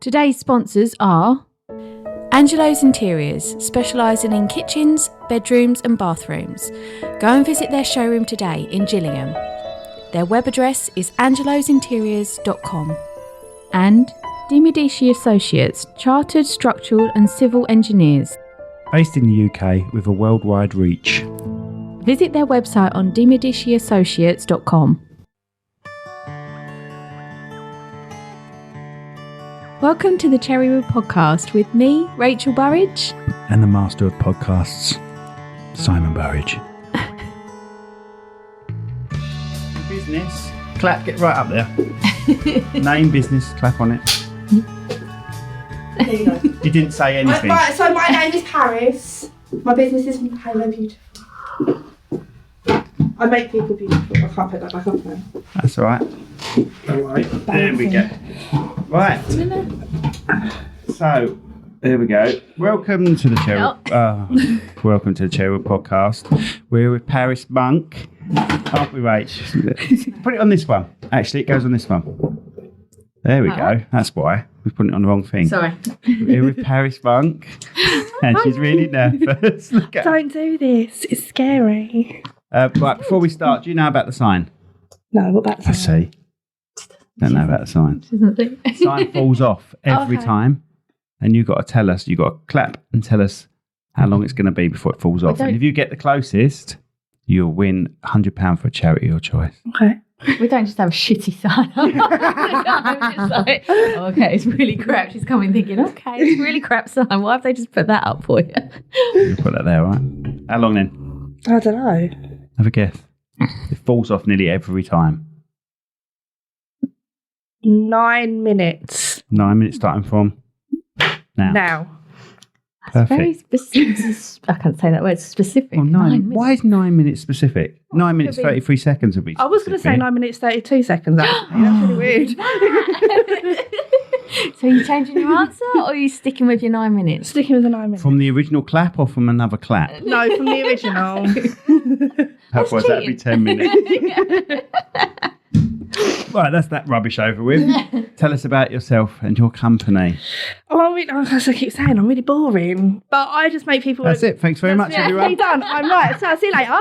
Today's sponsors are Angelo's Interiors, specialising in kitchens, bedrooms and bathrooms. Go and visit their showroom today in Gillingham. Their web address is angelosinteriors.com. And De Medici Associates, chartered structural and civil engineers. Based in the UK with a worldwide reach. Visit their website on demediciassociates.com. Welcome to the Cherrywood Podcast with me, Rachel Burridge. And the master of podcasts, Simon Burridge. Business. Clap, get right up there. Name, business, clap on it. There you go. You didn't say anything. Right, so my name is Paris. My business is Hello Beautiful. I make people beautiful. I can't put that back up now. That's all right. All right. There we go. Right. So, there we go. Welcome to the welcome to the Cherrywood Podcast. We're with Paris Monk. Aren't we, Rach? Put it on this one. Actually, it goes on this one. There we go. That's why. We've put it on the wrong thing. Sorry. We're with Paris Monk. And she's really nervous. Don't do this. It's scary. Right, before we start, do you know about the sign? No, what about I see. Don't know about the sign. Sign falls off every time. And you've got to tell us, you've got to clap and tell us how long it's going to be before it falls off. And if you get the closest, you'll win £100 for a charity of your choice. Okay. We don't just have a shitty sign. I'm just like, oh, okay, it's really crap. She's coming thinking, okay, it's really crap sign. Why have they just put that up for you? You put that there, right? How long then? I don't know. Have a guess. It falls off nearly every time. 9 minutes. 9 minutes starting from now. Perfect. Very specific. I can't say that word. Specific. Well, 9 minutes. Why is 9 minutes specific? 9 minutes, be... 33 seconds would be specific. I was going to say 9 minutes, 32 seconds, actually. That's really weird. So are you changing your answer or are you sticking with your 9 minutes? Sticking with the 9 minutes. From the original clap or from another clap? No, from the original. Otherwise that'd be 10 minutes. Right, that's that rubbish over with. Tell us about yourself and your company. Oh, as I keep saying, I'm really boring. But I just make people... That's it. Thanks very much, everyone. Done. I'm right. So I'll see you later.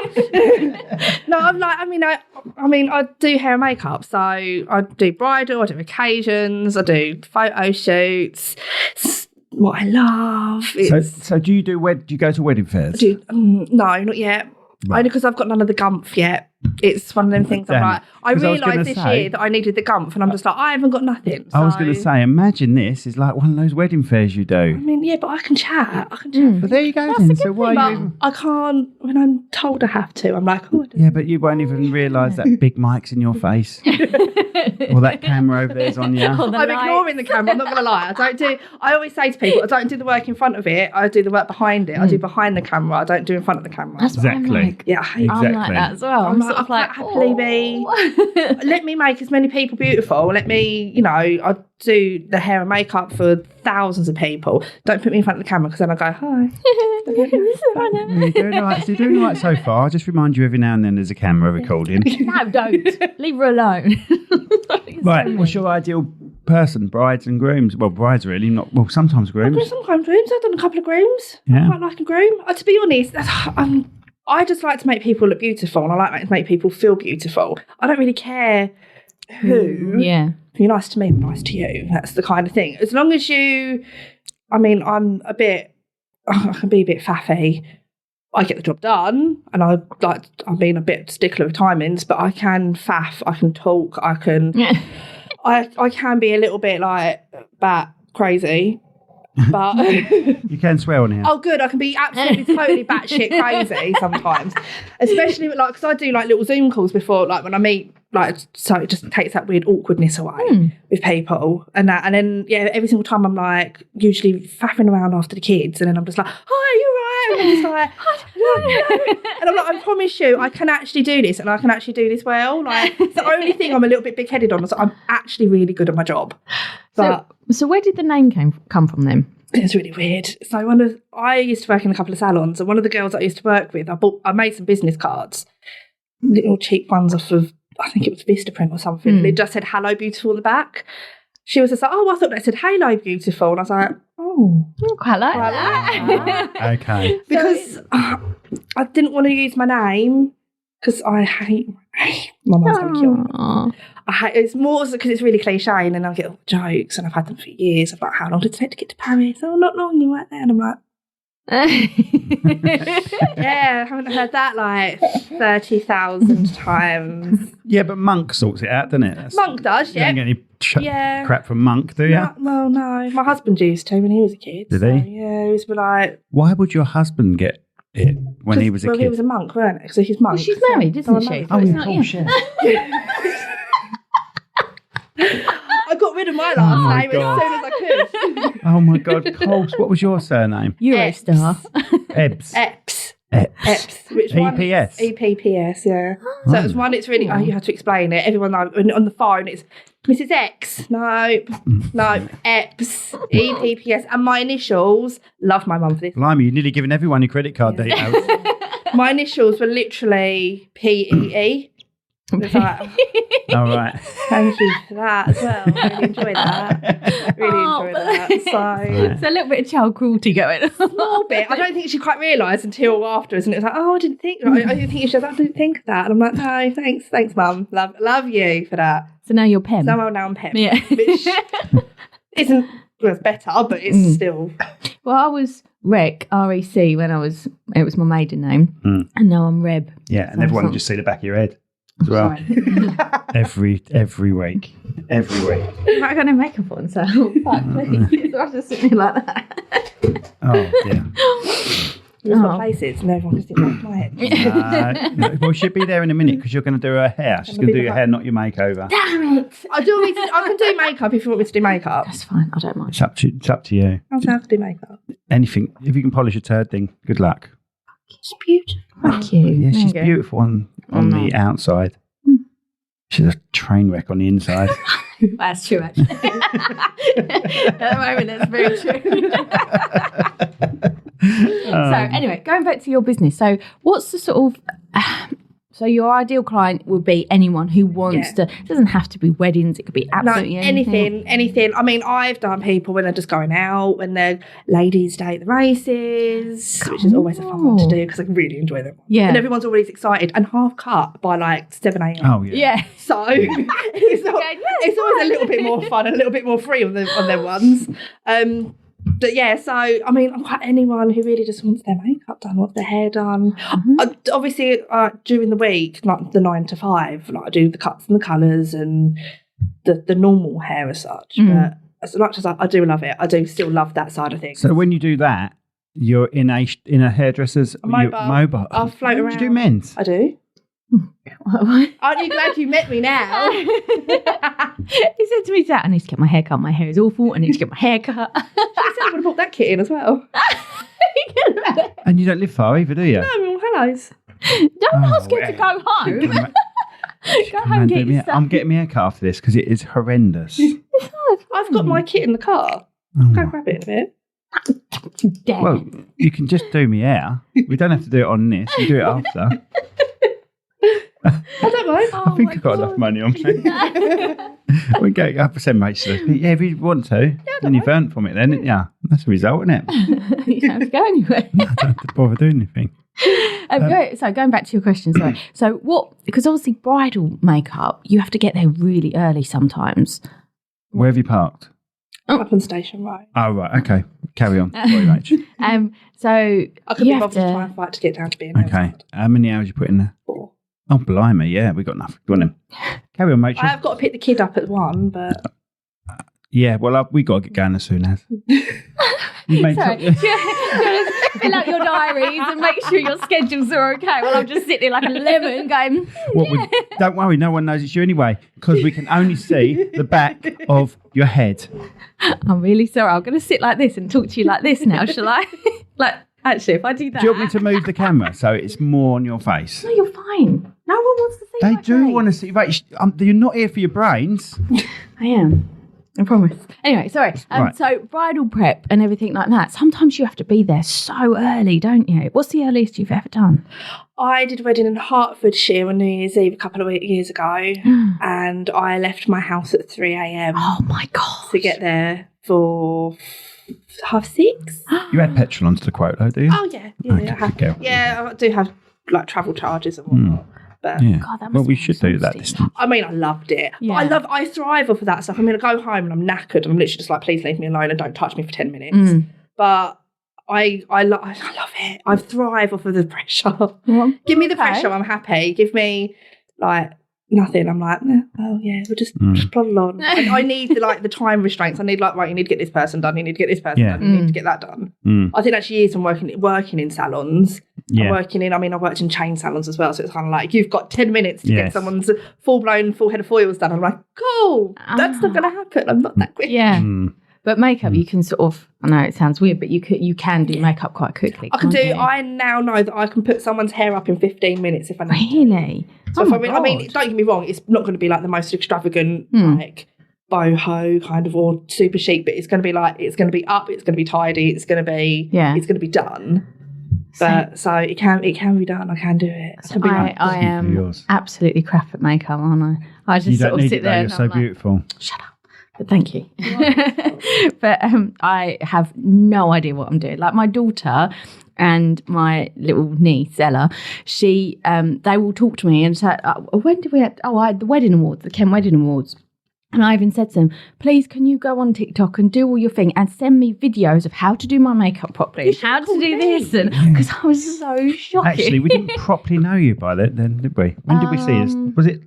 No, I'm like, I do hair and makeup. So I do bridal, I do occasions, I do photo shoots. It's what I love. So do you do you go to wedding fairs? No, not yet. Right. Only because I've got none of the gumph yet. It's one of them things I'm like, I realised this year that I needed the gumph and I'm just like, I haven't got nothing. So. I was going to say, imagine this is like one of those wedding fairs you do. I mean, yeah, but I can chat. But there you go then. So why are you... I can't, when I'm told I have to, I'm like, oh, I don't Yeah, but you won't even realise that big mic's in your face. Or that camera over there's on you. I'm ignoring the camera, I'm not going to lie. I always say to people, I don't do the work in front of it, I do the work behind it. I do behind the camera, I don't do in front of the camera. That's exactly. What I'm like. Yeah, I hate I'm like that as well. I'm sort of like, happily be. Let me make as many people beautiful. Let me, I do the hair and makeup for thousands of people. Don't put me in front of the camera because then I go, hi. You're doing all right. So you're doing all right so far. I'll just remind you every now and then there's a camera recording. No, don't. Leave her alone. Right, what's your ideal person? Brides and grooms? Well, brides really, not, well, sometimes grooms. Sometimes grooms. I've done a couple of grooms. Yeah. I quite like a groom. To be honest, I just like to make people look beautiful and I like to make people feel beautiful. I don't really care who. Yeah. If you're nice to me, I'm nice to you. That's the kind of thing. As long as you, I can be a bit faffy. I get the job done and I'm being a bit stickler with timings, but I can faff, I can talk, I can be a little bit like bat crazy. But you can swear on here. Oh, good. I can be absolutely totally batshit crazy sometimes, especially because I do little Zoom calls before, when I meet, so it just takes that weird awkwardness away with people and that. And then every single time I'm usually faffing around after the kids, and then I'm just like, "Hi, you're right." And I'm just like, and I'm like, I promise you, I can actually do this, and I can actually do this well. It's the only thing I'm a little bit big-headed on is I'm actually really good at my job. But so where did the name come from then? It's really weird. So I used to work in a couple of salons, and one of the girls that I used to work with, I made some business cards, little cheap ones off of, I think it was Vistaprint or something. And it just said "Hello Beautiful" on the back. she was just like, oh, I thought that said halo beautiful. And I was like, oh, I quite like that. Okay. Because I didn't want to use my name because I hate my mum's going to kill me. I hate it's more because it's really cliche, and then I get all the jokes, and I've had them for years. I'm like, how long did it take to get to Paris? Oh, not long, you weren't there. And I'm like, yeah, I haven't heard that like 30,000 times. Yeah, but Monk sorts it out, doesn't it? Monk does, You don't yeah. get any crap from Monk, do you? No, well, no. My husband used to when he was a kid. Did so, he? Yeah, he was like... Why would your husband get it when he was a kid? he was a monk, weren't he? So he's monk. Well, she's married, isn't she? Oh, It's of not course, you. yeah. I got rid of my last my name God. as soon as I could. Oh my God, Pulse, what was your surname? Eurostar. Ebbs. Eps. Ebbs. Which one? EPS. EPPS, yeah. So it's one, it's really, you have to explain it. Everyone on the phone, it's Mrs. X. No, Eps. EPPS. And my initials, love my mum for this. Blimey, you've nearly given everyone your credit card details. My initials were literally PEE. It's like, All right. thank you for that as well. Really enjoy that. Really enjoy that. So It's a little bit of child cruelty going on. a little bit. I don't think she quite realised until afterwards, and it was like, oh, I didn't think. I didn't think she was. I didn't think of that. And I'm like, no, thanks, mum. Love you for that. So now you're Pem. So now I'm Pep. Yeah. Which isn't it's better, but it's still. Well, I was Rec, REC, when it was my maiden name. And now I'm Reb. Yeah, and everyone will just see the back of your head as well. every week. Every week. I got no makeup on, so fuck, please. I was just sitting here like that. Oh, dear. There's got places and everyone can see my head. No, well, she'll be there in a minute because you're going to do her hair. She's going to do your hair, not your makeover. Damn it! I can do makeup if you want me to do makeup. That's fine, I don't mind. It's up to you. I don't have to do makeup. Anything. If you can polish a turd thing, good luck. It's beautiful. Thank you. Yeah, she's There you go. beautiful on the outside. She's a train wreck on the inside. That's true, actually. At the moment, that's very true. So, anyway, going back to your business. So, what's the sort of... so, your ideal client would be anyone who wants to... It doesn't have to be weddings. It could be absolutely anything. I mean, I've done people when they're just going out, when they're ladies' day at the races, which is always a fun one to do because I really enjoy them. Yeah. And everyone's always excited and half cut by like 7 a.m. Oh, yeah. Yeah. So it's always a little bit more fun, a little bit more free on their ones. But yeah, so I mean, I'm quite anyone who really just wants their makeup done, wants their hair done. Obviously, during the week, like the 9 to 5, like I do the cuts and the colours and the normal hair as such. But as much as I do love it, I do still love that side of things. So when you do that, you're in a hairdresser's mobile. I'll float around. Do you do men's? I do. Aren't you glad you met me now? He said to me, "Dad, I need to get my hair cut. My hair is awful. I need to get my hair cut." I said I would have brought that kit in as well. And you don't live far either, do you? No, well, hellos. Don't ask her to go home. Go home and get your stuff. I'm getting my hair cut after this because it is horrendous. I've got my kit in the car. Go grab it in a bit. Damn. Well, you can just do me hair. We don't have to do it on this. You do it after. I don't mind. I think I've got enough money on me. We go up for some mates. Yeah, if you want to, then you've earned from it. Then that's the result, isn't it? You don't have to go anywhere. I don't have to bother doing anything. So going back to your question, sorry. So what? Because obviously bridal makeup, you have to get there really early sometimes. Where have you parked? Up on Station Road. Oh right, okay. Carry on. Sorry, Rach. So I could you be have bothered to try and fight to get down to being Okay. How many hours you put in there? 4. Oh blimey, yeah, we got enough. Go on then. Carry on, Rachel. I have got to pick the kid up at 1, but Yeah, well, we got to get going as soon as. You made sorry, just fill out your diaries and make sure your schedules are okay. Well, I'm just sitting like a lemon going. Don't worry, no one knows it's you anyway, because we can only see the back of your head. I'm really sorry. I'm going to sit like this and talk to you like this now, shall I? Like, actually, if I do that. Do you want me to move the camera so it's more on your face? No, you're fine. No one wants to see They my do face. want to see. Right, you're not here for your brains. I am. I promise. Anyway, sorry. Right. So bridal prep and everything like that, sometimes you have to be there so early, don't you? What's the earliest you've ever done? I did a wedding in Hertfordshire on New Year's Eve a couple of years ago, and I left my house at 3 a.m. Oh, my God. to get there for 6:30. You add petrol onto the quote, though, do you? Oh, yeah. Okay, I have. good girl. Yeah, I do have like travel charges and whatnot. But Yeah. God, that Well, must we be should do that exhausting. distance. I mean, I loved it. Yeah. But I thrive off of that stuff. I mean, I go home and I'm knackered and I'm literally just like, please leave me alone and don't touch me for 10 minutes. But I love it. I thrive off of the pressure. Well, Give me the okay. pressure, I'm happy. Give me like nothing. I'm like, oh yeah, we'll just plod along. I need the time restraints. I need right, you need to get this person done. You need to get this person done. You need to get that done. I think that's years from working in salons. Yeah. I worked in chain salons as well. So it's kind of like you've got 10 minutes to Yes. get someone's full head of foils done. I'm like, cool. That's not going to happen. I'm not that quick. Yeah. But makeup, you can sort of, I know it sounds weird, but you can do makeup quite quickly. I now know that I can put someoone's hair up in 15 minutes if I need to. Really? So Oh I my mean, God. don't get me wrong, it's not going to be like the most extravagant, like boho kind of or super chic, but it's going to be like, it's going to be up, it's going to be tidy, it's going to be, it's going to be done. But so it can be done. I can do it. I can be I am yours. absolutely crap at makeup, aren't I? I just You sort don't of need sit it, though. there You're and so I'm like, beautiful. shut up. But thank you. But I have no idea what I'm doing. Like my daughter and my little niece Ella, they will talk to me and say, "When did we have?" I had the wedding awards, the Kent Wedding Awards. And I even said to them, please, can you go on TikTok and do all your thing and send me videos of how to do my makeup properly, how to do this? And because I was so shocked. Actually, we didn't properly know you by then, did we? When did we see us? Was it?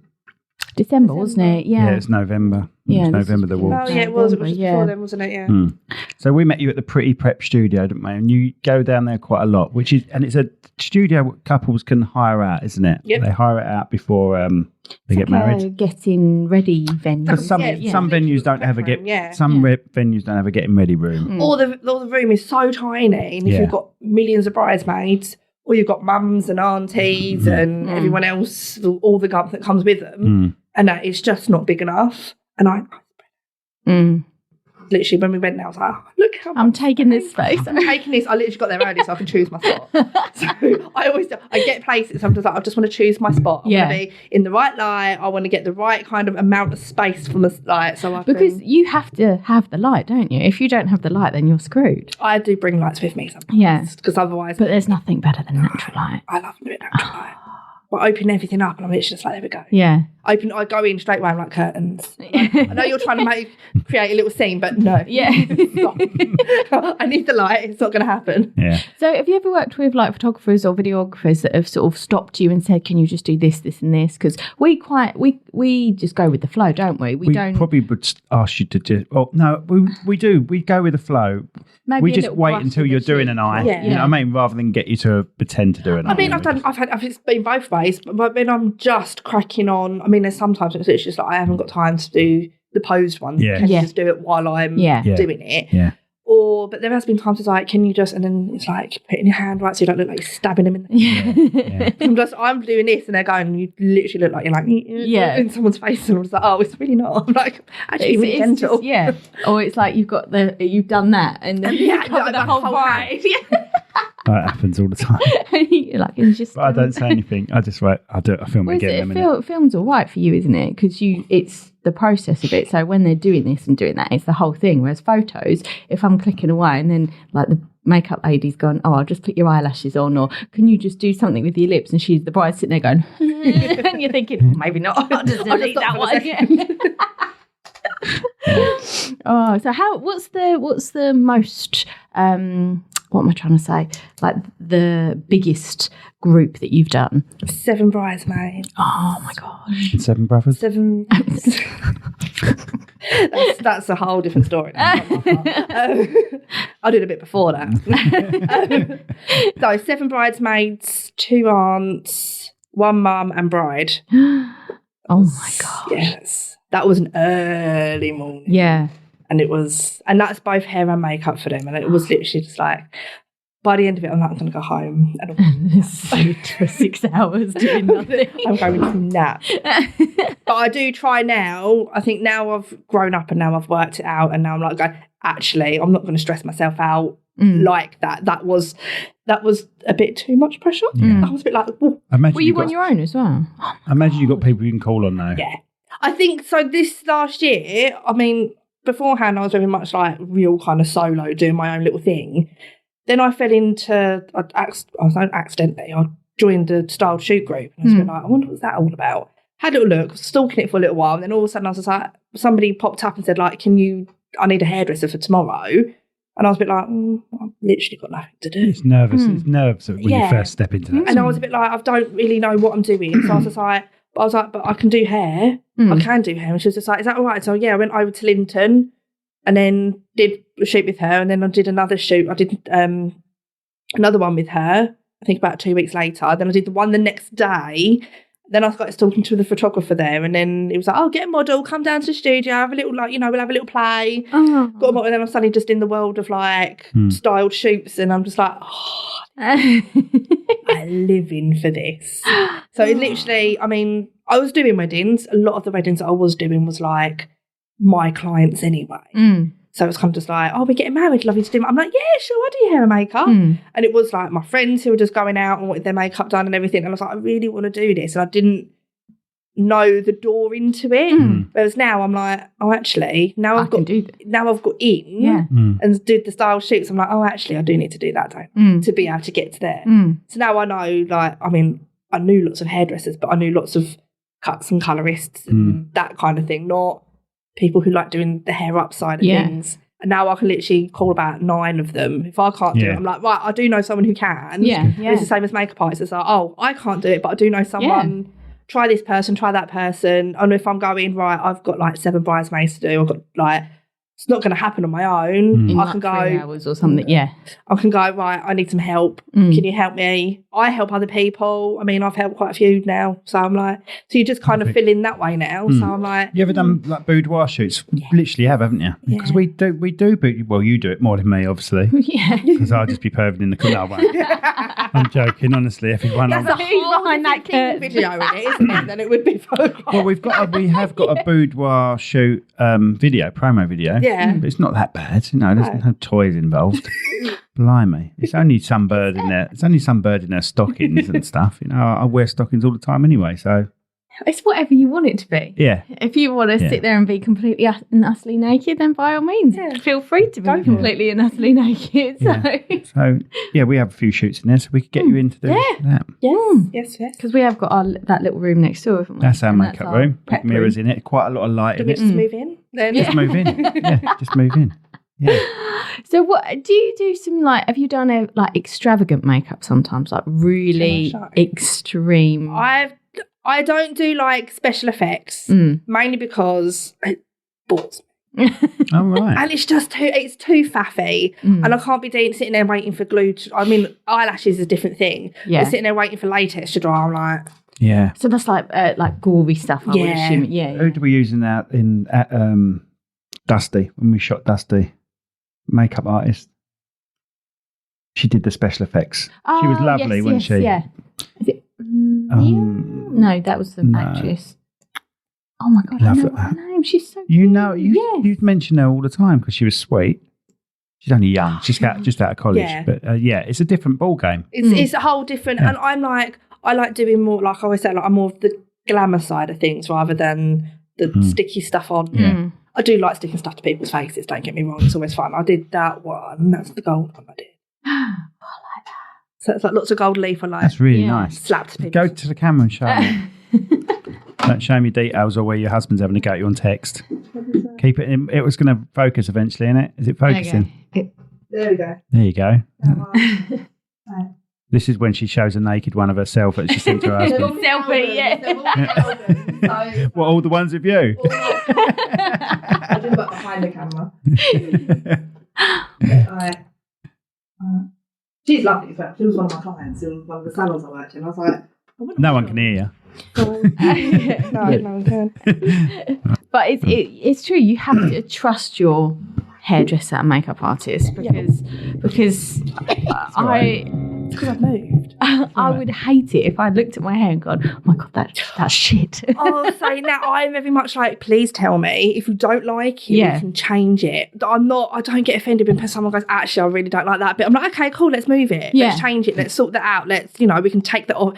December, wasn't it? Yeah. Yeah, it's November. Yeah, It was this November is the pretty- walk. Oh yeah, it was. It was just Yeah. before then, wasn't it? Yeah. So we met you at the Pretty Prep studio, didn't we? And you go down there quite a lot, and it's a studio couples can hire out, isn't it? Yep. They hire it out before they get married. Getting ready venue. Because some venues don't have a venues don't have a getting ready room. Or the room is so tiny, and if you've got millions of bridesmaids, or you've got mums and aunties and everyone else, all the gump that comes with them, and that it's just not big enough. And I literally, when we went there, I was like, oh, look how I'm much taking this space. I'm taking this. I literally got there early so I can choose my spot. So I always do. I get places. I'm just like, I just want to choose my spot. I want to be in the right light. I want to get the right kind of amount of space from the light. Because you have to have the light, don't you? If you don't have the light, then you're screwed. I do bring lights with me sometimes. Yeah. Because otherwise, But there's nothing better than natural light. I love doing natural light. But I open everything up and I'm literally just like, there we go. Yeah. I go in straight away, I'm like curtains. I know you're trying to create a little scene, but no. Yeah. Stop. I need the light. It's not going to happen. Yeah. So have you ever worked with like photographers or videographers that have sort of stopped you and said, can you just do this, this and this? Because we just go with the flow, don't we? We don't probably would ask you to just, no, we do. We go with the flow. maybe We a just little wait brush until with you're the doing cheek. an eye. Yeah. You know what I mean? Rather than get you to pretend to do an eye. I mean, it's been both ways, but when I'm just cracking on, I mean, there's sometimes it's just like I haven't got time to do the posed one. Yeah. Can you Yeah. just do it while I'm Yeah. doing it? Yeah. But there has been times it's like, can you just, and then it's like putting your hand right so you don't look like you're stabbing him in the Yeah. I'm doing this and they're going, you literally look like you're like in someone's face, and I'm just like, oh, it's really not. I'm like, actually really gentle. Just, yeah. Or it's like you've done that and then you cover like the whole hand. That happens all the time. you're like, it's just. But I don't say anything. I just wait. I film it again in a minute. Film's all right for you, isn't it? Because it's the process of it. So when they're doing this and doing that, it's the whole thing. Whereas photos, if I'm clicking away and then like the makeup lady's gone, oh, I'll just put your eyelashes on, or can you just do something with your lips? And the bride's sitting there going, and you're thinking, maybe not. I'll just delete that one. Oh, so what's the most what am I trying to say? Like the biggest group that you've done? 7 bridesmaids. Oh my gosh. And 7 brothers. 7. that's a whole different story. I did a bit before that. So 7 bridesmaids, 2 aunts, 1 mum and bride. Oh my gosh. Yes. That was an early morning. Yeah. And that's both hair and makeup for them. And it was literally just like, by the end of it, I'm like, I'm going to go home. And Sit for 6 hours doing nothing. I'm going to nap. But I do try now. I think now I've grown up and now I've worked it out, and now I'm like, going, actually, I'm not going to stress myself out like that. That was a bit too much pressure. Yeah. I was a bit like, whoa. Were you on your own as well? I imagine you've got people you can call on now. Yeah. I think so. This last year, I mean, beforehand, I was very much like real kind of solo, doing my own little thing. Then I fell into, accidentally, I joined a styled shoot group. And I was a bit like, I wonder what's that all about. Had a little look, was stalking it for a little while. And then all of a sudden I was just like, somebody popped up and said like, I need a hairdresser for tomorrow. And I was a bit like, I've literally got nothing to do. It's nervous. It's nerves when you first step into that. And I was a bit like, I don't really know what I'm doing. So I was just like, but I can do hair. I can do hair. And she was just like, is that all right? So yeah, I went over to Linton and then did a shoot with her. And then I did another shoot. I did another one with her, I think about 2 weeks later. Then I did the one the next day. Then I started talking to the photographer there, and then it was like, oh, get a model, come down to the studio, have a little, like, we'll have a little play. Got a model, and then I'm suddenly just in the world of like styled shoots, and I'm just like, I'm living for this. So it literally, I mean, I was doing weddings. A lot of the weddings that I was doing was like my clients anyway. So it was kind of just like, oh, we're getting married, lovely to do. I'm like, yeah, sure, I do your hair and makeup. And it was like my friends who were just going out and wanted their makeup done and everything. And I was like, I really want to do this. And I didn't know the door into it. Whereas now I'm like, oh, actually, now I've got in and did the style shoots. I'm like, oh, actually, I do need to do that to be able to get to there. So now I know, like, I mean, I knew lots of hairdressers, but I knew lots of cuts and colourists and that kind of thing, not people who like doing the hair up side of things. And now I can literally call about 9 of them. If I can't do it, I'm like, right, I do know someone who can. It's the same as makeup artists. It's like, oh, I can't do it, but I do know someone. Try this person, try that person. And if I'm going, right, I've got like 7 bridesmaids to do. I've got like, it's not going to happen on my own. In I like can go 3 hours or something. I can go, right, I need some help. Can you help me? I help other people. I mean, I've helped quite a few now. So I'm like, so you just kind of fill in that way now. So I'm like, you ever done like boudoir shoots? Literally have, haven't you? Because we do well, you do it more than me, obviously. Because I'll just be perving in the corner. I'm joking, honestly. Everyone, that's a whole behind that curtain video in it, isn't it? Then it would be. Well, we have got a boudoir shoot promo video. But it's not that bad, there's no toys involved. Blimey. It's only some bird in there. It's only some bird in their stockings and stuff. I wear stockings all the time anyway, so it's whatever you want it to be. Yeah. If you want to sit there and be completely and utterly naked, then by all means, feel free to be completely and utterly naked. So we have a few shoots in there, so we could get you into that. Yes. Because we have got that little room next door, haven't we? That's our makeup room. With mirrors in it, quite a lot of light in it. Just move in? Then? Just move in. Just move in. Yeah. So what do you do? Some have you done a extravagant makeup sometimes, like really extreme? I don't do like special effects, mainly because it bores me. Oh, right. And it's just too faffy, and I can't be sitting there waiting for glue. I mean, eyelashes is a different thing. But sitting there waiting for latex to dry, I'm like, yeah. So that's like gory stuff. I would assume. Who do we use in that at Dusty when we shot Dusty? Makeup artist. She did the special effects. She was lovely, wasn't she? Yeah. Is it? No, that was the actress. Oh my god, I know her name. She's so. You mention her all the time because she was sweet. She's only young. She's just out of college, but it's a different ball game. It's a whole different. And I'm like, I like doing more. Like I always say, like I'm more of the glamour side of things rather than the sticky stuff on. Yeah. I do like sticking stuff to people's faces, don't get me wrong, it's always fun. I did that one, that's the gold one I did. I like that. So it's like lots of gold leaf, I like. That's really nice. Slapped people. Go to the camera and show me. Don't show me details or where your husband's having a go at you on text. Keep it in. It was going to focus eventually, innit? Is it focusing? There we go. There you go. This is when she shows a naked one of herself that she sent to her husband. Selfie, What, all the ones of you? I did that behind the camera. She's lovely as well. She was one of my clients in one of the salons I worked in. I was like, no one can hear you. No one can. But it's true. You have to trust your hairdresser and makeup artist because Because I've moved. I would hate it if I looked at my hair and gone, oh my God, that's shit. Oh, so now I'm very much like, please tell me if you don't like it, we can change it. I don't get offended when someone goes, actually, I really don't like that bit. I'm like, okay, cool, let's move it. Yeah. Let's change it. Let's sort that out. We can take that off.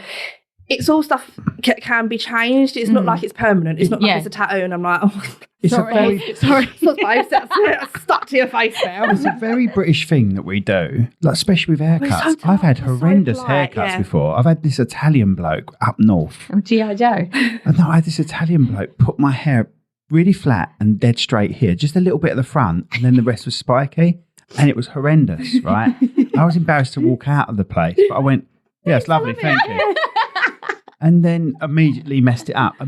It's all stuff can be changed. It's not like it's permanent. It's not like it's a tattoo and I'm like, oh, It's sorry. a That's stuck to your face now. It's a very British thing that we do, like especially with haircuts. so I've had we're so horrendous polite, haircuts before. I've had this Italian bloke up north. Oh, G.I. Joe. And I had this Italian bloke put my hair really flat and dead straight here, just a little bit at the front, and then the rest was spiky. And it was horrendous, right? I was embarrassed to walk out of the place, but I went, yeah, it's lovely, thank you. And then immediately messed it up. So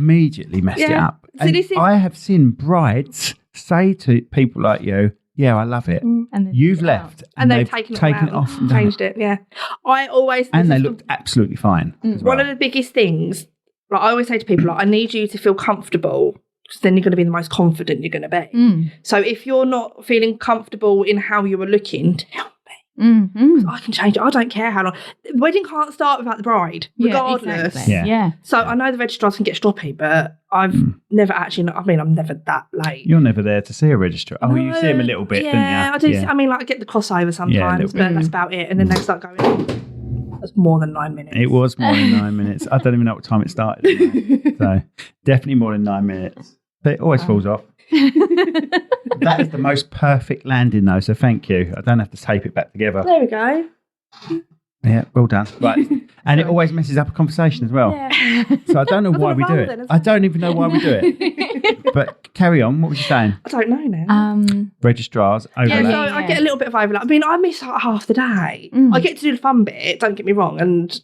And I have seen brides say to people like you, yeah, I love it. And You've left. And they've taken it off and changed it. Yeah. I always... And they looked absolutely fine. as well. One of the biggest things, like I always say to people, like, I need you to feel comfortable because then you're going to be the most confident you're going to be. So if you're not feeling comfortable in how you were looking, tell me. I can change it. I don't care how long. The wedding can't start without the bride, regardless. Exactly. Yeah. So I know the registrars can get stroppy, but I've never actually, I'm never that late. You're never there to see a registrar. Oh, you see him a little bit, don't you? I do. I mean, like, I get the crossover sometimes, but that's about it. And then they start going, that's more than 9 minutes. It was more than 9 minutes. I don't even know what time it started. So definitely more than 9 minutes. But it always falls off. That is the most perfect landing, though. So thank you. I don't have to tape it back together. There we go. Yeah, well done. Right, and it always messes up a conversation as well. Yeah. So I don't know why we do it. I don't even know why we do it. But carry on. What was you saying? I don't know now. Registrars overlap. Yeah, so I get a little bit of overlap. I mean, I miss like half the day. I get to do the fun bit. Don't get me wrong, and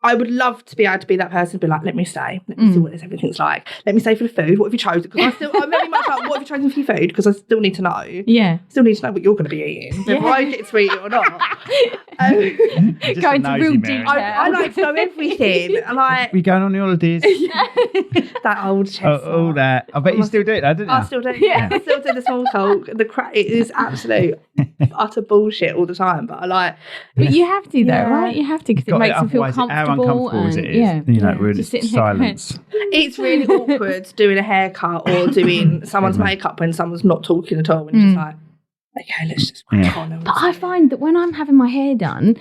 I would love to be able to be that person, be like, let me stay, let me see what everything's like. Let me stay for the food. What have you chosen? Because I'm very much like, what have you chosen for your food? Because I still need to know. Yeah. Still need to know what you're going to be eating. Whether I get to eat it or not. Going to real detail. I like to know everything. And we going on the holidays? that old chestnut. All that. I bet you still do it, though, didn't you? I still do. Yeah. I still do the small talk. It is absolute utter bullshit all the time. But I like. But you have to, though, right? You have to, because it makes them feel comfortable. How uncomfortable as it is, really silence. It's really awkward doing a haircut or doing someone's makeup when someone's not talking at all. And just like, okay, let's just crack on. But I find that when I'm having my hair done,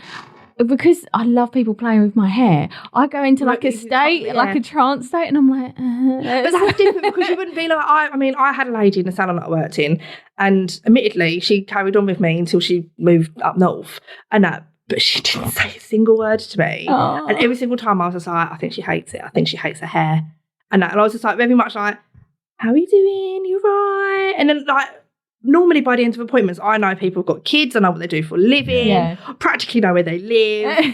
because I love people playing with my hair, I go into like a state, like a trance state, and I'm like, But that's different because you wouldn't be like, I had a lady in the salon that I worked in, and admittedly, she carried on with me until she moved up north, and that. But she didn't say a single word to me. Oh. And every single time I was just like, I think she hates it. I think she hates her hair. And I was just like, very much like, how are you doing? You right? And then like, normally by the end of appointments, I know people have got kids. I know what they do for a living. Yeah. Practically know where they live.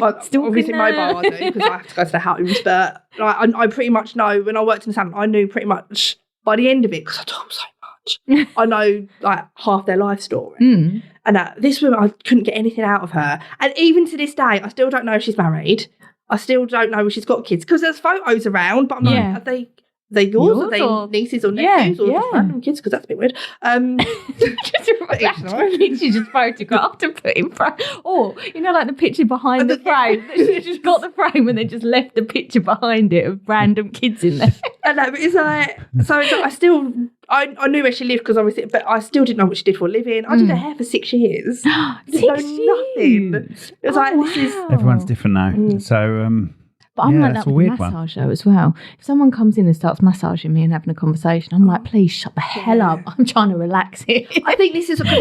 But obviously mobile I do because I have to go to the house. But like, I pretty much know, when I worked in the salon, I knew pretty much by the end of it, because I talk so much, I know like half their life story. And this woman, I couldn't get anything out of her. And even to this day, I still don't know if she's married. I still don't know if she's got kids. Because there's photos around, but I'm like, are they yours? Are they nieces or nephews? Or just random kids? Because that's a bit weird. She just photographed and put in frame. Or, like the picture behind the frame. She just got the frame and then just left the picture behind it of random kids in there. I know, but it's like, so I still... I knew where she lived because obviously, but I still didn't know what she did for a living. I did her hair for 6 years. 6 years? Nothing. It was this is... Everyone's different now. So, but I'm like that with massage though as well. If someone comes in and starts massaging me and having a conversation, I'm like, please shut the hell up. I'm trying to relax here. I think this is because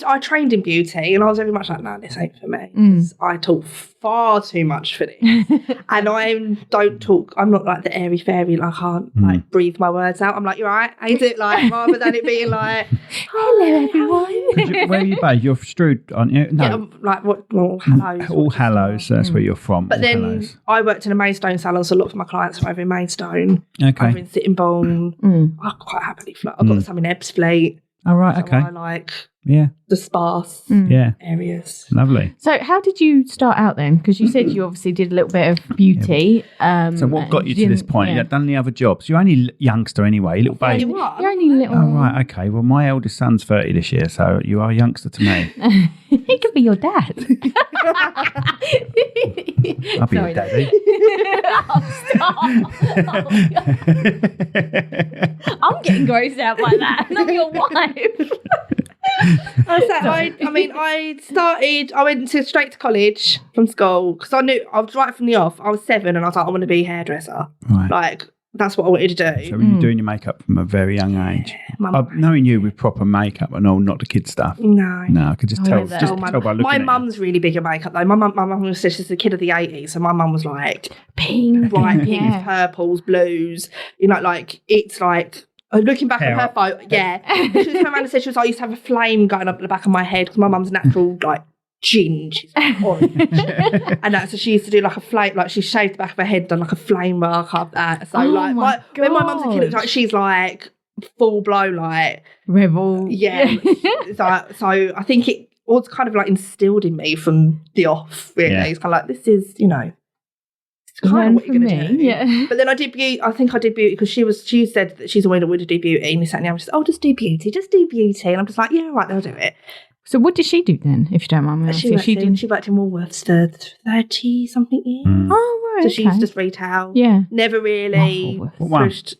I trained in beauty and I was very much like, no, this ain't for me. Because I talk far too much for this. And I don't talk, I'm not like the airy fairy, like I can't like breathe my words out. I'm like, you're right, I do it like rather than it being like, hello everyone. Where are you based? You're Strood, aren't you? No. Yeah, like what? Well, Hallows. All Hallows, that's where you're from. But then I worked in a Maidstone salon, so a lot of my clients are over in Maidstone, over in Sittingbourne. I quite happily fly. I've got some in Ebbsfleet. Oh, right, So okay. I like Yeah, the sparse yeah. areas. Lovely. So how did you start out then? Because you said you obviously did a little bit of beauty. So what got you to this point? Yeah. You had done any other jobs? You're only youngster anyway, little baby. You're only little. Oh, right, okay. Well, my eldest son's 30 this year, so you are a youngster to me. He could be your dad. I'll be your daddy. I'm getting grossed out by that. Not your wife. I went straight to college from school because I knew I was right from the off. I was 7 and I was like, I want to be a hairdresser. Right. Like, that's what I wanted to do. So were you doing your makeup from a very young age? Knowing you with proper makeup and all, not the kid stuff. No. No, I could just tell. Just tell by looking my at mum's really big at makeup though. My mum was she's a kid of the 80s, so my mum was like Pink, bright pinks, purples, blues. You know, like it's like looking back at her photo, she was around and said she was like, I used to have a flame going up the back of my head because my mum's natural like ginge, she's orange, and so she used to do like a flame, like she shaved the back of her head, done like a flame mark up that. So when my mum's a kid, it's like she's like full blown like rebel. Yeah. so I think it was kind of like instilled in me from the off. Really, it's kind of like this is it's kind of what you're going to do. Yeah. But then I did beauty. I think I did beauty because she said that she's always wanted to do beauty, and we sat down and she said, "Oh, just do beauty, and I'm just like, yeah, right, they'll do it. So what did she do then, if you don't mind me asking? She worked in Woolworths for 30-something years. Oh, right. So she's just retail. Yeah. Never really pushed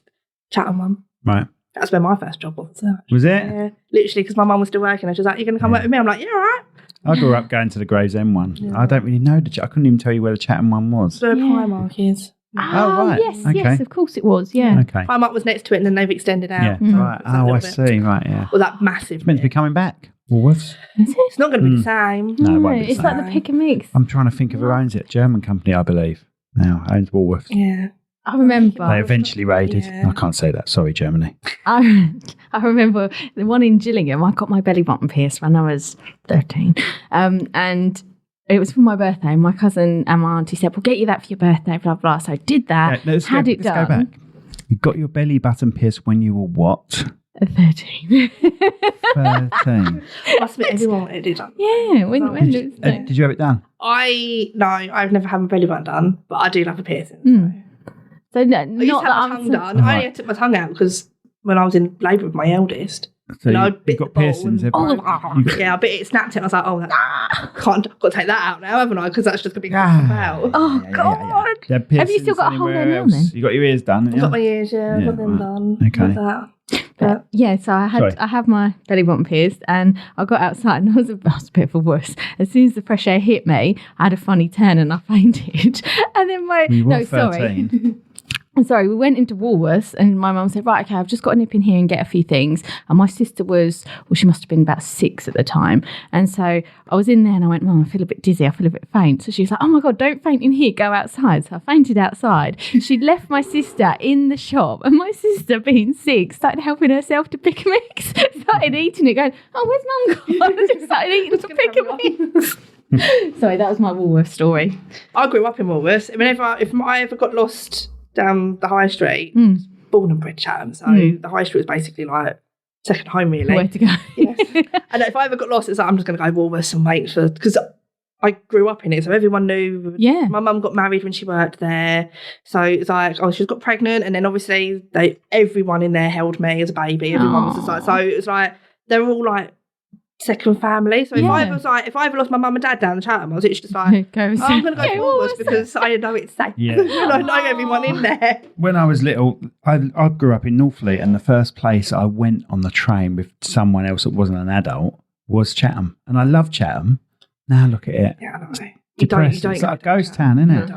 Chatham one. Right. That's where my first job was. So. Was it? Yeah. Literally, because my mum was still working. And she was like, you're going to come work with me? I'm like, yeah, all right. I grew up going to the Gravesend one. Yeah. I don't really know. I couldn't even tell you where the Chatham one was. Where Primark is. Oh, right. Yes, of course it was, yeah. Okay. Primark was next to it and then they've extended out. Yeah, right. Oh, I see, right, yeah. Well, that massive It's meant to be coming back. Woolworths. Is it? It's not going to be the same. No, it won't be the it's same. like the pick and mix. I'm trying to think of who owns it. German company, I believe. Now owns Woolworths. Yeah. I remember. They eventually raided. Yeah. I can't say that. Sorry, Germany. I remember the one in Gillingham. I got my belly button pierced when I was 13. And it was for my birthday. My cousin and my auntie said, we'll get you that for your birthday, blah, blah. So I did that. Yeah, let's go back. You got your belly button pierced when you were what? 13. 13. Must admit, everyone wanted it done. Yeah. Did you have it done? I've never had my belly button done, but I do love a piercing. So no, I used to have my tongue done. I only took my tongue out because when I was in labour with my eldest, so you got piercings. Yeah, I bit it, snapped it. And I was like, oh, got to take that out now, haven't I? Because that's just going to be out. Oh, God. Yeah. Have you still got a hole there now then? You got your ears done? I've got my ears, I've got them done. Okay. But so I had my belly button pierced and I got outside and I was a bit of a wuss. As soon as the fresh air hit me, I had a funny turn and I fainted. And then Sorry, we went into Woolworths and my mum said, right, okay, I've just got to nip in here and get a few things. And my sister she must have been about 6 at the time. And so I was in there and I went, Mum, I feel a bit dizzy, I feel a bit faint. So she was like, oh my God, don't faint in here, go outside. So I fainted outside. She'd left my sister in the shop and my sister, being 6, started helping herself to pick a mix, started eating it, going, oh, where's Mum gone? I just started eating some pick a mix. Sorry, that was my Woolworths story. I grew up in Woolworths. If I ever got lost down the high street, born and bred Chatham, so the high street was basically like second home, really. Where to go? Yes. And if I ever got lost, it's like I'm just going to go Woolworths and wait because I grew up in it, so everyone knew. Yeah. My mum got married when she worked there, so it's like, she got pregnant, and then obviously everyone in there held me as a baby. Everyone was just like, so it was like they were all like second family. So if I ever lost my mum and dad down the Chatham, I was just like, I'm going to go to Woolworths because I know it's safe. Yeah. I know everyone in there. When I was little, I grew up in Northfleet, and the first place I went on the train with someone else that wasn't an adult was Chatham, and I love Chatham. Now look at it. Yeah, I know. You don't. It's like a ghost town, isn't it?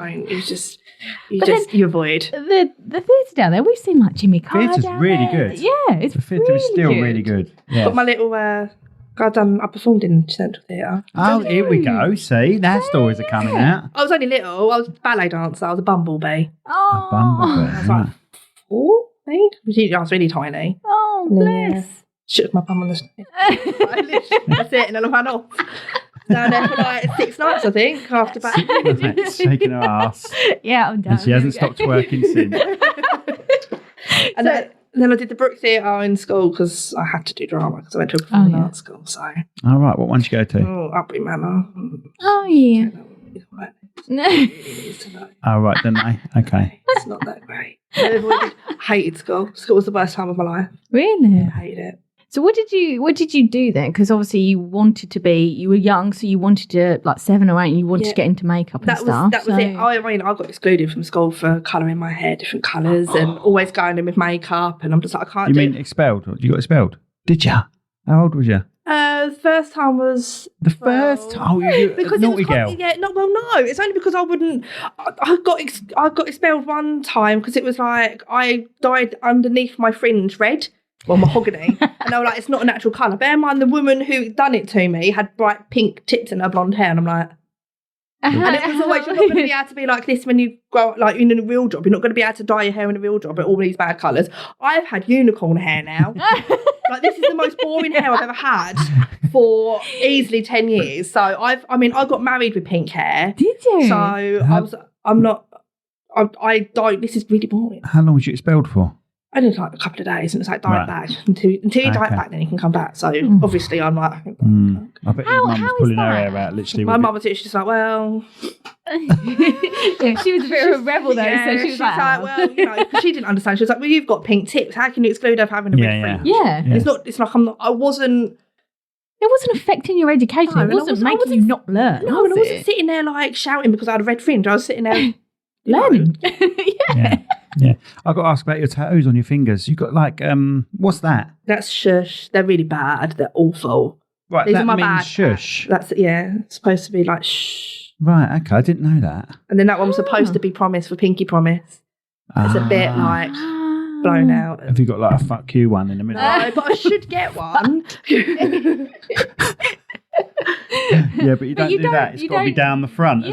You don't. You avoid. The theatre down there, we've seen like Jimmy Carr. Theatre's really good. Yeah, it's the theatre is still really good. Yeah. Got my little. I performed in Central Theatre. Oh, here we go. See, their stories are coming out. I was only little. I was a ballet dancer. I was a bumblebee. Oh, a bumblebee. I was like 4, I think. I was really tiny. Oh, bless. Shook my bum on the stage. That's it, and then I ran off. Down there for like 6 nights, I think, after back. Shaking her ass. Yeah, I'm down. And she hasn't stopped working since. And And then I did the Brook Theatre in school because I had to do drama because I went to a performing arts school. So, all right, what one did you go to? Upbury Manor. Oh, yeah. No. Oh, right, didn't I? Okay. It's not that great. I hated school. School was the worst time of my life. Really? I hated it. So what did you do then? Because obviously you were young, so you wanted to, like 7 or 8, and you wanted to get into makeup and stuff. That was it. I got excluded from school for colouring my hair different colours and always going in with makeup, and I'm just like, I can't do it. You mean expelled? You got expelled? Did you? How old was you? The first time was... The first time? Oh, you because naughty girl. Yeah, no, it's only because I wouldn't... I got expelled one time because it was like I dyed underneath my fringe red. Well, mahogany. And they were like, it's not a natural colour. Bear in mind, the woman who done it to me had bright pink tips in her blonde hair. And I'm like... And it was always, you're not going to be able to be like this when you grow up, like in a real job. You're not going to be able to dye your hair in a real job at all these bad colours. I've had unicorn hair now. Like, this is the most boring hair I've ever had for easily 10 years. So I got married with pink hair. Did you? So I dyed, this is really boring. How long was you expelled for? I did like a couple of days, and it's like dye it back. Until you dye it back, then you can come back. So obviously I'm like... I bet your mum was pulling her hair out, literally. My mum was literally just like, well... Yeah, she was a bit of a rebel though, so she was like, well, because she didn't understand. She was like, well, you've got pink tips. How can you exclude her from having a red fringe? Yeah. It's like I wasn't... It wasn't affecting your education. It wasn't making you not learn. No, and I wasn't sitting there like shouting because I had a red fringe. I was sitting there... learning. Yeah. I've got to ask about your tattoos on your fingers. You got like, what's that? That's shush. They're really bad. They're awful. Right, These that are my means bad shush. That's it's supposed to be like shh. Right, okay, I didn't know that. And then that one was supposed to be promise for Pinky Promise. It's a bit like blown out. Have you got like a fuck you one in the middle? No, but I should get one. Yeah, but you don't do that. It's got to be down the front.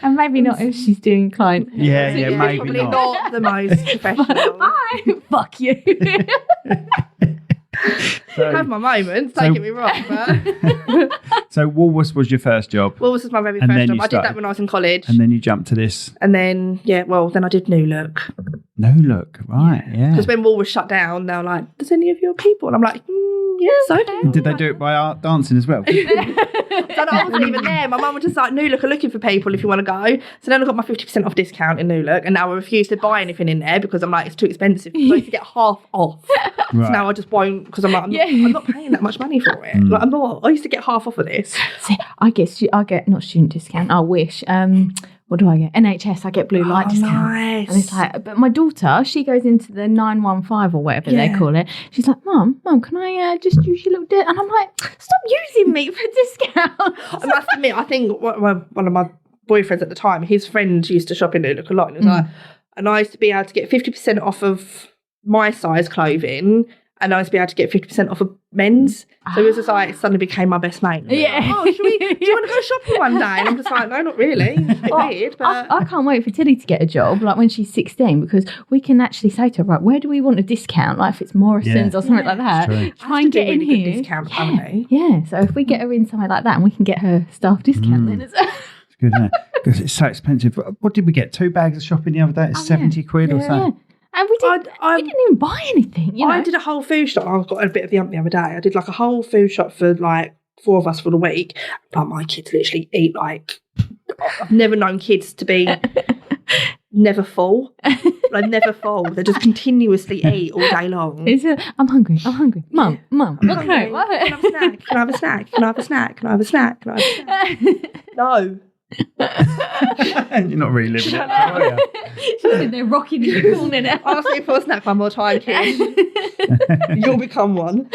And maybe not if she's doing client. Yeah, maybe probably not. the most professional. Bye. Fuck you. I have my moments, don't get me wrong. But So Woolworths was your first job? Woolworths was my very first job. I did that when I was in college. And then you jumped to this? And then, then I did New Look. No Look, right, yeah. Because when Woolworths shut down, they were like, does any of your people? And I'm like, yes, I do. Did they do it by art dancing as well? So I wasn't even there. My mum was just like, New Look are looking for people if you want to go. So then I got my 50% off discount in New Look, and now I refuse to buy anything in there because I'm like, it's too expensive. So I used to get half off. Right. So now I just won't, because I'm like, I'm not paying that much money for it. Like, I'm not. I used to get half off of this. See, I get not student discount. I wish. What do I get? NHS. I get blue light discount. Nice. And it's like, but my daughter, she goes into the 915 or whatever they call it. She's like, Mum, can I just use your little bit? And I'm like, stop using me for discount. I must admit, I think one of my boyfriends at the time, his friend used to shop in New Look a lot, and it was like, and I used to be able to get 50% off of my size clothing, and I used to be able to get 50% off of men's. So it was just like, it suddenly became my best mate. Yeah. Like, do you want to go shopping one day? And I'm just like, no, not really. It's a bit weird, but... I can't wait for Tilly to get a job, like when she's 16, because we can actually say to her, right, where do we want a discount? Like if it's Morrison's or something like that. Try and get in really here. Good discount, family. Yeah, so if we get her in somewhere like that and we can get her staff discount, then it's... It's good, isn't it? Because it's so expensive. What did we get? 2 bags of shopping the other day? It's 70 quid or so. Yeah. And we didn't even buy anything. I did a whole food shop. I got a bit of the ump the other day. I did like a whole food shop for like 4 of us for the week. Like my kids literally eat like... I've never known kids to be... never full. Like never full. They just continuously eat all day long. I'm hungry. Mum, what can I have a snack? Can I have a snack? Can I have a snack? Can I have a snack? Can I have a snack? No. You're not really living it, are you? She's in there rocking in the corner now. I'll ask you for a snack one more time, kid. You'll become one.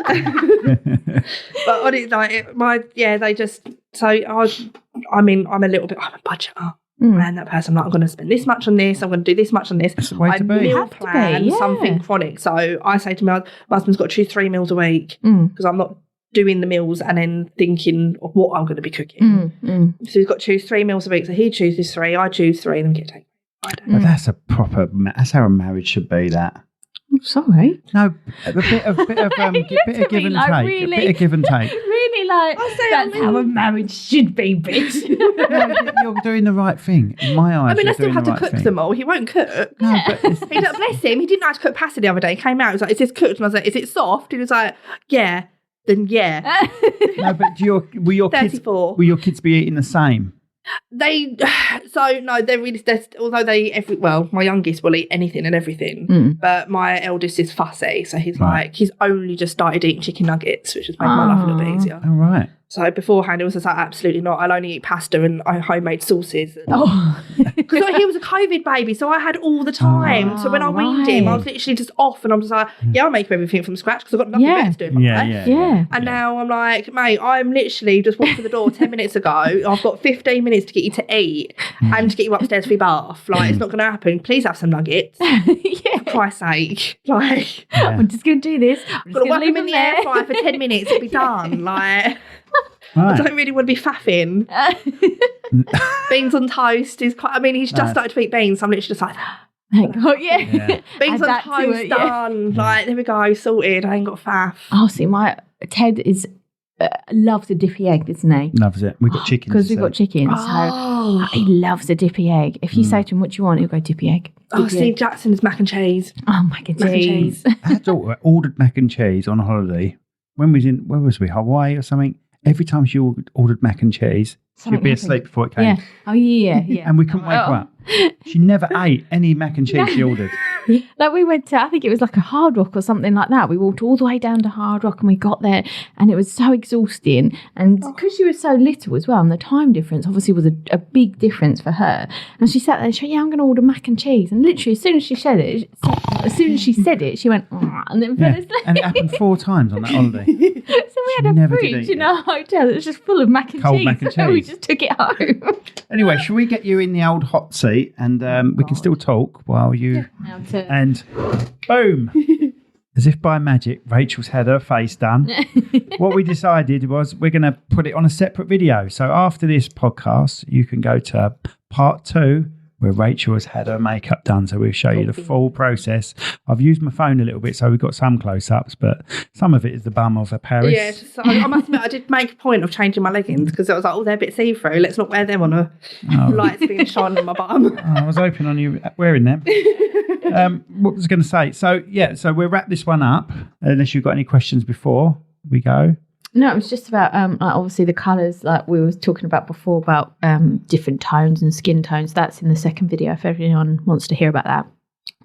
But on it, like they just. So I'm a little bit. I'm a budgeter. And that person, I'm like, I'm going to spend this much on this. I'm going to do this much on this. That's the way to be. Meal plan something chronic. So I say to my husband's got to choose 3 meals a week because I'm not doing the meals and then thinking of what I'm going to be cooking. So he's got to choose 3 meals a week. So he chooses 3, I choose 3, and then we get taken. But that's that's how a marriage should be. That. I'm sorry. No, a bit of give and take. Really? A bit of give and take. Really like, that's how a marriage should be, bitch. You're doing the right thing. In my eyes, I mean, I still doing have the to right cook thing. them all. He won't cook. No, but He don't, bless him. He didn't know how to cook pasta the other day. He came out. He was like, "Is this cooked?" And I was like, "Is it soft?" He was like, "Yeah." Then yeah. no, but will your kids 34. will your kids be eating the same? They're really, although my youngest will eat anything and everything, but my eldest is fussy, so he's Right. he's only just started eating chicken nuggets, which has made my life a little bit easier. All right. So beforehand, it was just like, absolutely not. I'll only eat pasta and homemade sauces. Because he was a COVID baby, so I had all the time. So when I weaned him, I was literally just off, and I'm just like, I'll make everything from scratch because I've got nothing better to do in my life. And now I'm like, mate, I'm literally just walked to the door 10 minutes ago. I've got 15 minutes to get you to eat and to get you upstairs for your bath. Like, it's not going to happen. Please have some nuggets. For Christ's sake. Like, I'm just going to do this. I'm got to whack them in the air fryer for 10 minutes. It'll be done. Like... Right. I don't really want to be faffing. Beans on toast is quite... I mean, he's just started to eat beans, so I'm literally just like... Beans on toast, done. Like, there we go, sorted. I ain't got faff. Oh, see, my Ted is... loves a dippy egg, doesn't he? Loves it. We've got chickens. Because we've got chickens. So he loves a dippy egg. If you say to him, what do you want? He'll go, dippy egg. Steve Jackson's mac and cheese. Oh, mac and cheese. Our daughter ordered mac and cheese on a holiday. Where was we? Hawaii or something? Every time she ordered mac and cheese, she'd be asleep before it came. Yeah. Oh, yeah. And we couldn't wake her up. She never ate any mac and cheese she ordered. Like we went to, I think it was like a Hard Rock or something like that. We walked all the way down to Hard Rock and we got there and it was so exhausting. And because she was so little as well, and the time difference obviously was a big difference for her. And she sat there and she went, I'm going to order mac and cheese. And literally as soon as she said it, she went, and then fell asleep. And it happened 4 times on that holiday. So we had a never did fridge eat in our hotel that was just full of mac and Cold cheese. mac and So we cheese. just took it home. Anyway, shall we get you in the old hot seat and we can still talk while you... And boom! As if by magic, Rachel's had her face done. What we decided was we're going to put it on a separate video. So after this podcast, you can go to part 2 where Rachel has had her makeup done. So we'll show you the full process. I've used my phone a little bit, so we've got some close-ups, but some of it is the bum of a Paris. Yeah, I must admit, I did make a point of changing my leggings because I was like, they're a bit see-through. Let's not wear them on a lights being shone on my bum. I was hoping on you wearing them. What was I going to say? So we'll wrap this one up, unless you've got any questions before we go. No, it was just about like obviously the colours, like we were talking about before, about different tones and skin tones. That's in the second video if anyone wants to hear about that.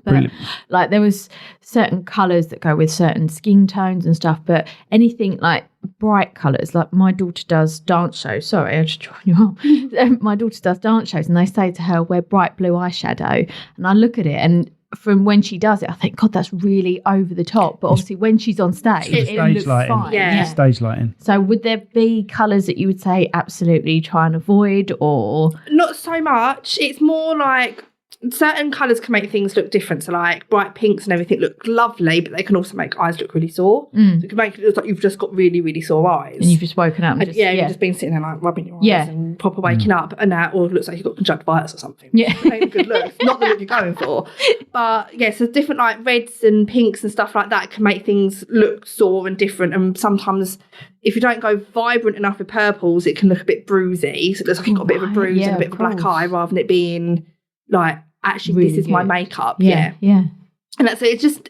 But Brilliant. like there was certain colours that go with certain skin tones and stuff, but anything like bright colours, like my daughter does dance shows. Sorry, I just drawn you up. My daughter does dance shows and they say to her, wear bright blue eyeshadow. And I look at it and from when she does it, I think, God, that's really over the top. But obviously when she's on stage, it looks fine. Yeah. Stage lighting. So would there be colours that you would say absolutely try and avoid, or? Not so much. It's more like certain colours can make things look different. So like bright pinks and everything look lovely, but they can also make eyes look really sore. So it can make it look like you've just got really, really sore eyes. And you've just woken up. And you've just been sitting there like rubbing your eyes and proper waking up, and that, or it looks like you've got conjunctivitis or something. Yeah. It ain't a good look. It's not the look you're going for. But yeah, so different like reds and pinks and stuff like that can make things look sore and different. And sometimes if you don't go vibrant enough with purples, it can look a bit bruisey. So it looks like you've got a bit of a bruise and a bit of a black eye, rather than it being like, actually, really, this is my makeup. Yeah. And that's it. It's just,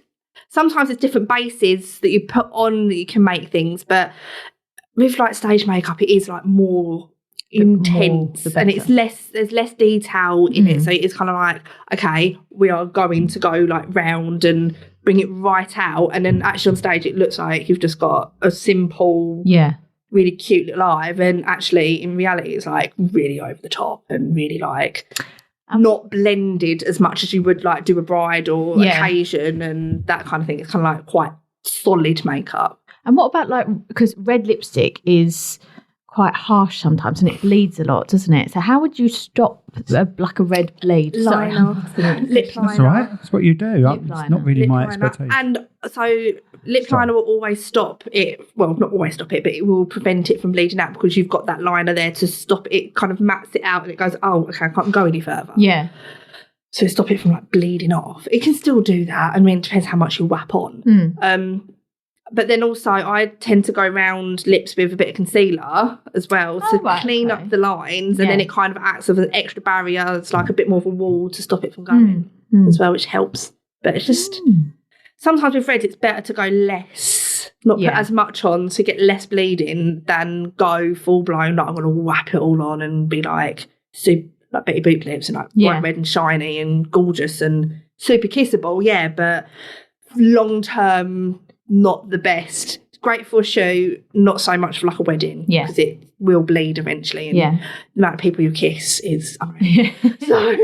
sometimes it's different bases that you put on that you can make things, but with like stage makeup, it is like more intense and it's there's less detail in it. So it's kind of like, okay, we are going to go like round and bring it right out. And then actually on stage, it looks like you've just got a simple, really cute little eye. And actually in reality, it's like really over the top and really like not blended as much as you would like do a bride or occasion and that kind of thing. It's kind of like quite solid makeup. And what about like, because red lipstick is quite harsh sometimes and it bleeds a lot, doesn't it? So how would you stop like a red bleed? Liner, lip liner. That's all right. That's what you do. It's not really my expertise. And so lip liner will always stop it. Well, not always stop it, but it will prevent it from bleeding out because you've got that liner there to stop it. It kind of mats it out and it goes, oh, okay, I can't go any further. Yeah. So stop it from like bleeding off. It can still do that. I mean, it depends how much you whap on. But then also I tend to go around lips with a bit of concealer as well to clean up the lines, and then it kind of acts as an extra barrier. It's like a bit more of a wall to stop it from going as well, which helps. But it's just sometimes with red it's better to go less, not put as much on to get less bleeding than go full blown like I'm going to whap it all on and be like super, like Betty Boop lips and like bright red and shiny and gorgeous and super kissable, but long term not the best. It's great for a shoot, not so much for like a wedding because it will bleed eventually, and the amount of people you kiss is unreal. So,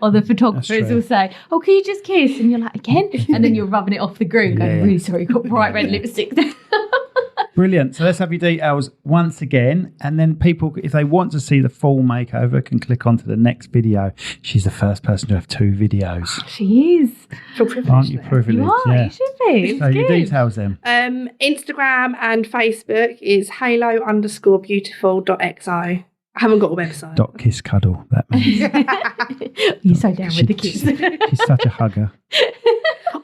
or the photographers will say, "Oh, can you just kiss?" And you're like, "Again?" And then you're rubbing it off the groom, going, "Really sorry, got bright red lipstick." Brilliant. So let's have your details once again. And then people, if they want to see the full makeover, can click onto the next video. She's the first person to have 2 videos. She is. Feel privileged. Aren't you privileged? You are, you should be. So your details then. Instagram and Facebook is halo_beautiful.xo. I haven't got a website. .kiss cuddle, that means. You're so down with the kids. She's such a hugger.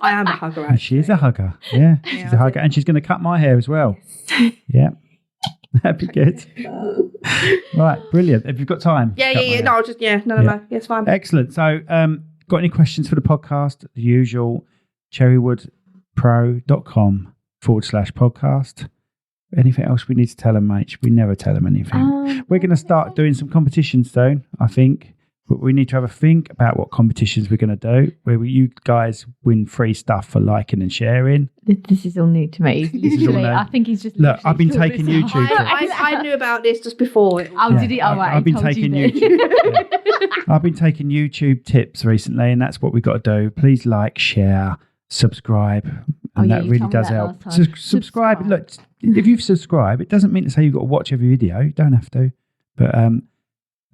I am a hugger, actually. She is a hugger. Yeah, she's a hugger. And she's going to cut my hair as well. Yeah. That'd be good. Right, brilliant. Have you got time? Yeah. No, I'll just, no. Yeah, it's fine. Excellent. So, got any questions for the podcast? The usual, cherrywoodpro.com/podcast. Anything else we need to tell them, mate? We never tell them anything. We're going to start doing some competitions soon, I think. But we need to have a think about what competitions we're going to do, where you guys win free stuff for liking and sharing. This is all new to me. Literally, I think he's just... Look, I've been taking YouTube tips. I knew about this just before. Did he? Oh, right. I've been taking YouTube. I've been taking YouTube tips recently, and that's what we've got to do. Please like, share, subscribe, and that really does help. Subscribe. Look, if you've subscribed, it doesn't mean to say you've got to watch every video. You don't have to, but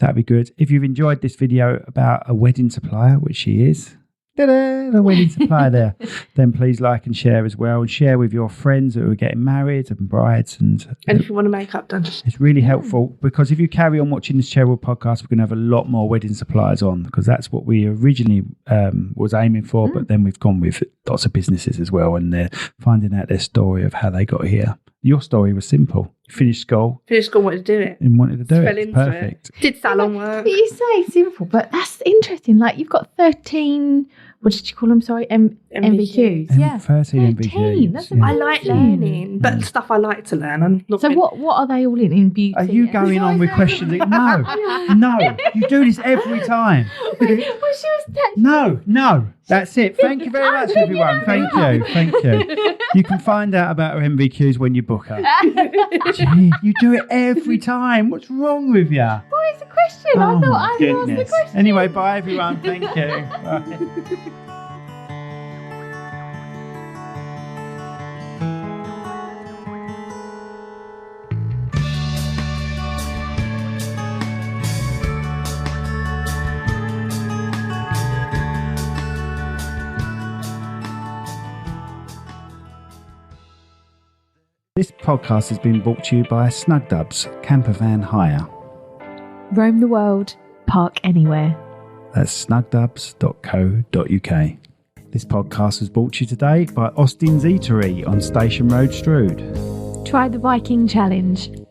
that'd be good. If you've enjoyed this video about a wedding supplier, which she is, the wedding supplier there, then please like and share as well, and share with your friends who are getting married and brides. And if you want to make up done. It's really helpful, because if you carry on watching this Cherrywood podcast, we're going to have a lot more wedding suppliers on, because that's what we originally was aiming for, but then we've gone with lots of businesses as well, and they're finding out their story of how they got here. Your story was simple. You finished school, wanted to do it. And wanted to do Fell it. into Perfect. It. Did salon work. But you say simple, but that's interesting. Like, you've got 13, what did you call them? Sorry, MVQs. Yeah. 13 MVQs. That's yeah. I like learning, but stuff I like to learn. I'm not so what are they all in beauty? Are you going on with questions? No, you do this every time. No, that's it. Thank you very much, everyone. Thank you. You can find out about our MVQs when you book her. Gee, you do it every time. What's wrong with you? What is the question? I thought I asked the question. Anyway, bye everyone. Thank you. Bye. This podcast has been brought to you by Snugdubs Camper Van Hire. Roam the world, park anywhere. That's snugdubs.co.uk. This podcast was brought to you today by Austin's Eatery on Station Road, Strood. Try the Viking Challenge.